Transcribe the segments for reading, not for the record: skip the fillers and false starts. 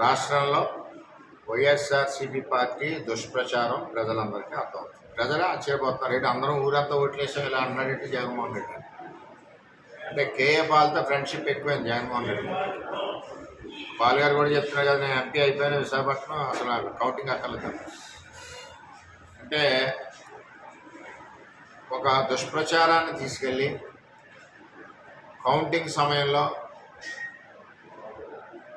రాష్ట్రంలో వైఎస్ఆర్సీపీ పార్టీ దుష్ప్రచారం ప్రజలందరికీ అర్థమవుతుంది. ప్రజలే ఆశ్చర్యపోతున్నారు. ఏంటి అందరం ఊరంతా ఓట్లేసాం ఇలా అన్నాడంటే జగన్మోహన్ రెడ్డి అంటే కేఏ పాల్తో ఫ్రెండ్షిప్ ఎక్కువైంది జగన్మోహన్ రెడ్డి. పాల్ గారు కూడా చెప్తున్నారు కదా, నేను ఎంపీ అయిపోయాను విశాఖపట్నం, అసలు కౌంటింగ్ అక్కర్లేదు. అంటే ఒక దుష్ప్రచారాన్ని తీసుకెళ్ళి కౌంటింగ్ సమయంలో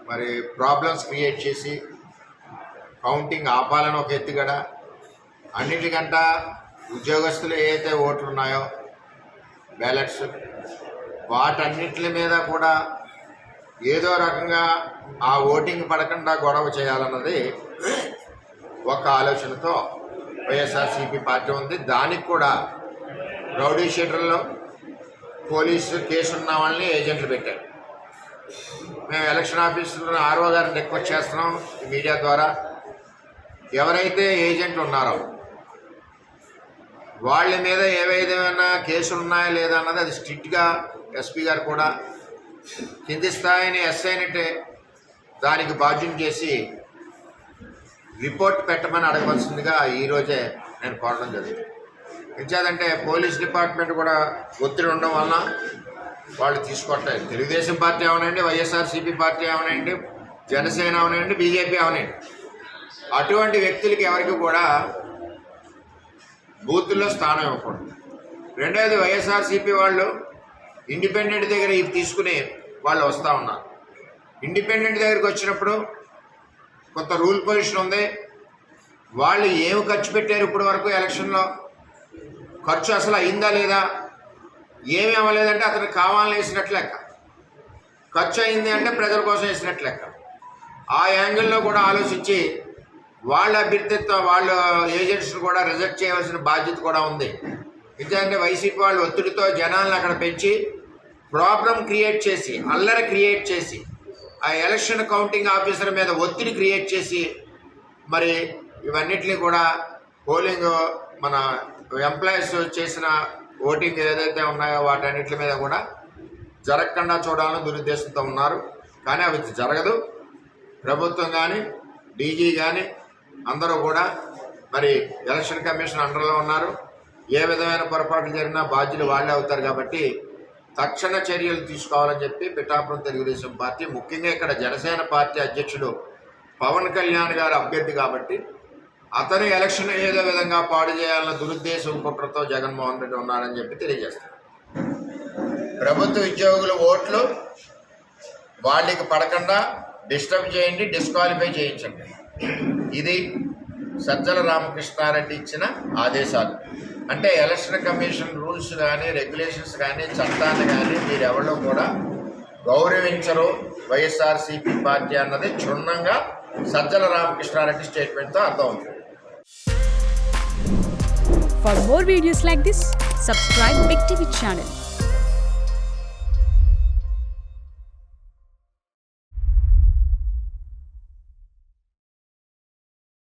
మరి ప్రాబ్లమ్స్ క్రియేట్ చేసి కౌంటింగ్ ఆపాలని ఒక ఎత్తుగడ, అన్నిటికంట ఉద్యోగస్తులు ఏవైతే ఓట్లు ఉన్నాయో బ్యాలెట్స్ వాటన్నిటి మీద కూడా ఏదో రకంగా ఆ ఓటింగ్ పడకుండా గొడవ చేయాలన్నది ఒక ఆలోచనతో వైఎస్ఆర్సీపీ పార్టీ ఉంది. దానికి కూడా రౌడీ షీటర్లో పోలీసు కేసు ఉన్న వాళ్ళని ఏజెంట్లు పెట్టారు. మేము ఎలక్షన్ ఆఫీసులో ఆర్ఓ గారిని రిక్వెస్ట్ చేస్తున్నాం ఈ మీడియా ద్వారా, ఎవరైతే ఏజెంట్లు ఉన్నారో వాళ్ళ మీద ఏవైనా కేసులు ఉన్నాయా లేదా అన్నది అది స్ట్రిక్ట్గా ఎస్పీ గారు కూడా కింది స్థాయిని ఎస్ఐనిటే దానికి బాధ్యం చేసి రిపోర్ట్ పెట్టమని అడగవలసిందిగా ఈరోజే నేను కోరడం జరిగింది. ఎంచేదంటే పోలీస్ డిపార్ట్మెంట్ కూడా ఒత్తిడి ఉండడం వలన వాళ్ళు తీసుకోవట్లేదు. తెలుగుదేశం పార్టీ అవనండి, వైఎస్ఆర్సీపీ పార్టీ అవనండి, జనసేన అవనండి, బీజేపీ అవనండి, అటువంటి వ్యక్తులకి ఎవరికి కూడా బూతుల్లో స్థానం ఇవ్వకూడదు. రెండవది వైఎస్ఆర్సీపీ వాళ్ళు ఇండిపెండెంట్ దగ్గర ఇవి తీసుకుని వాళ్ళు వస్తూ ఉన్నారు. ఇండిపెండెంట్ దగ్గరికి వచ్చినప్పుడు కొంత రూల్ పొజిషన్ ఉంది. వాళ్ళు ఏమి ఖర్చు పెట్టారు ఇప్పటి వరకు ఎలక్షన్లో, ఖర్చు అసలు అయిందా లేదా, ఏమి అవ్వలేదంటే అతనికి కావాలని వేసినట్లు లెక్క, ఖర్చు అయింది అంటే ప్రజల కోసం వేసినట్లు లెక్క. ఆ యాంగిల్లో కూడా ఆలోచించి వాళ్ళ అభ్యర్థిత్వ వాళ్ళ ఏజెంట్స్ని కూడా రిజెక్ట్ చేయవలసిన బాధ్యత కూడా ఉంది. ఎందుకంటే వైసీపీ వాళ్ళు ఒత్తిడితో జనాలను అక్కడ పెంచి ప్రాబ్లం క్రియేట్ చేసి, అల్లరి క్రియేట్ చేసి, ఆ ఎలక్షన్ కౌంటింగ్ ఆఫీసర్ మీద ఒత్తిడి క్రియేట్ చేసి మరి ఇవన్నిటిని కూడా పోలింగ్ మన ఎంప్లాయీస్ చేసిన ఓటింగ్ ఏదైతే ఉన్నాయో వాటన్నిటి మీద కూడా జరగకుండా చూడాలని దురుద్దేశంతో ఉన్నారు. కానీ అవి జరగదు. ప్రభుత్వం కానీ డీజీ కానీ అందరూ కూడా మరి ఎలక్షన్ కమిషన్ అండర్లో ఉన్నారు. ఏ విధమైన పొరపాట్లు జరిగినా బాధ్యులు వాళ్ళే అవుతారు. కాబట్టి తక్షణ చర్యలు తీసుకోవాలని చెప్పి పిఠాపురం తెలుగుదేశం పార్టీ, ముఖ్యంగా ఇక్కడ జనసేన పార్టీ అధ్యక్షుడు పవన్ కళ్యాణ్ గారు అభ్యర్థి కాబట్టి అతను ఎలక్షన్ ఏదో విధంగా పాడు చేయాలన్న దురుద్దేశం కుట్రతో జగన్మోహన్ రెడ్డి ఉన్నారని చెప్పి తెలియజేస్తారు. ప్రభుత్వ ఉద్యోగుల ఓట్లు వాళ్ళకి పడకుండా డిస్టర్బ్ చేయండి, డిస్క్వాలిఫై చేయించండి. ఇది సజ్జల రామకృష్ణారెడ్డి ఇచ్చిన ఆదేశాలు. అంటే ఎలక్షన్ కమిషన్ రూల్స్ కానీ రెగ్యులేషన్స్ కానీ చట్టాన్ని కానీ మీరెవరో కూడా గౌరవించరు వైఎస్ఆర్సీపీ పార్టీ అన్నది క్షుణ్ణంగా సజ్జల రామకృష్ణారెడ్డి స్టేట్మెంట్తో అర్థమవుతుంది. For more videos like this, subscribe Big TV channel.